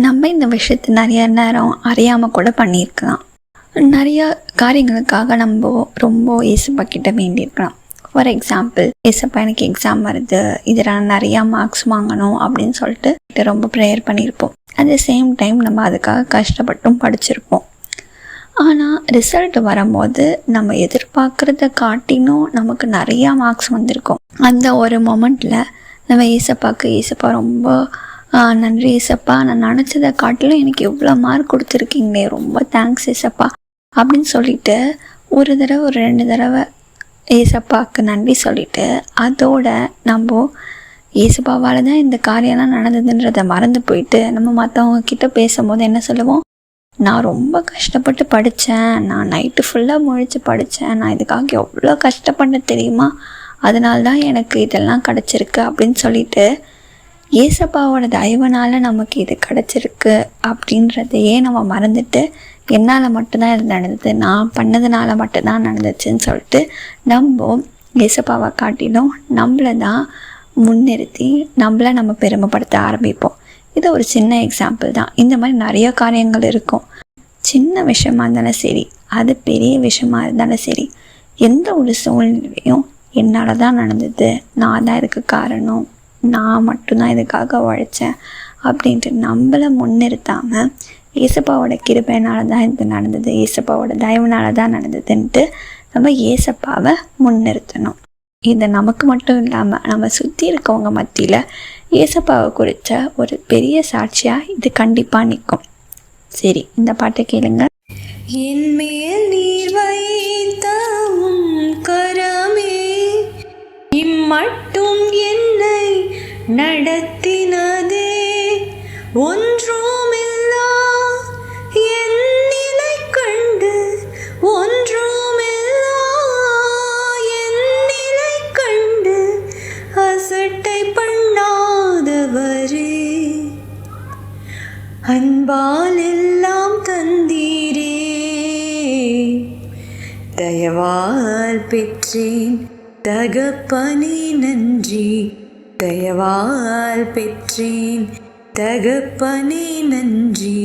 நம்ம இந்த விஷயத்தை நிறைய நேரம் அறியாமல் கூட பண்ணியிருக்கலாம். நிறைய காரியங்களுக்காக நம்ம ரொம்ப ஏசப்பா கிட்ட வேண்டியிருக்கலாம். ஃபார் எக்ஸாம்பிள், ஏசப்பா எனக்கு எக்ஸாம் வருது, இதில் நான் நிறையா மார்க்ஸ் வாங்கணும் அப்படின்னு சொல்லிட்டு ரொம்ப ப்ரேயர் பண்ணியிருப்போம். அட் த சேம் டைம் நம்ம அதுக்காக கஷ்டப்பட்டும் படிச்சிருப்போம். ஆனால் ரிசல்ட் வரும்போது நம்ம எதிர்பார்க்குறத காட்டினும் நமக்கு நிறையா மார்க்ஸ் வந்திருக்கும். அந்த ஒரு மொமெண்ட்டில் நம்ம ஏசப்பா ரொம்ப நன்றி ஏசப்பா, நான் நினச்சதை காட்டிலும் எனக்கு எவ்வளோ மார்க் கொடுத்துருக்கீங்களே, ரொம்ப தேங்க்ஸ் ஏசப்பா அப்படின்னு சொல்லிட்டு ஒரு தடவை ஒரு 2 தடவை ஏசப்பாவுக்கு நன்றி சொல்லிவிட்டு, அதோட நம்ம ஏசப்பாவால் தான் இந்த காரியம்லாம் நடந்ததுன்றதை மறந்து போயிட்டு நம்ம மற்றவங்க கிட்ட பேசும்போது என்ன சொல்லுவோம், நான் ரொம்ப கஷ்டப்பட்டு படித்தேன், நான் நைட்டு ஃபுல்லாக முழித்து படித்தேன், நான் இதுக்காக எவ்வளோ கஷ்டப்பட்டேன் தெரியுமா, அதனால தான் எனக்கு இதெல்லாம் கிடச்சிருக்கு அப்படின்னு சொல்லிட்டு ஏசப்பாவோட தயவுனால் நமக்கு இது கிடச்சிருக்கு அப்படின்றதையே நம்ம மறந்துட்டு, என்னால் மட்டும்தான் இது நடந்தது, நான் பண்ணதுனால மட்டும்தான் நடந்துச்சுன்னு சொல்லிட்டு நம்ம ஏசப்பாவை காட்டிலும் நம்மளை தான் முன்னிறுத்தி நம்மளை நம்ம பெருமைப்படுத்த ஆரம்பிப்போம். இது ஒரு சின்ன எக்ஸாம்பிள் தான். இந்த மாதிரி நிறைய காரியங்கள் இருக்கும். சின்ன விஷயமா இருந்தாலும் சரி, அது பெரிய விஷயமா இருந்தாலும் சரி, எந்த ஒரு சூழ்நிலையும் என்னால் தான் நடந்தது, நான் தான் இதுக்கு காரணம், நான் மட்டும்தான் இதுக்காக உழைச்சேன் அப்படின்ட்டு நம்மளை முன்னிறுத்தாமல் ஏசப்பாவோட கிருபையினால தான் இது நடந்தது, ஏசப்பாவோட தயவுனால தான் நடந்ததுன்ட்டு நம்ம ஏசப்பாவை முன்னிறுத்தணும். இது நமக்கு மட்டும் இல்லாமல் நம்ம சுற்றி இருக்கவங்க மத்தியில் ஏசப்பாவை குறித்த ஒரு பெரிய சாட்சியாக இது கண்டிப்பாக நிற்கும். சரி, இந்த பாட்டை கேளுங்க. என் மேல் நீர் வைத்த கரமே இம்மட்டும் என்னை நடத்தினதே, ஒன்றுமில்லா என் நிலை கண்டு, ஒன்றுமில்லா என் நிலை கண்டு அசட்டை பண்ணாதவரே, அன்பால் எல்லாம் தந்தீரே, தயவால் பெற்றேன் தகப்பனே நன்றி, தயவால் பெற்றேன் தகப்பனே நன்றி.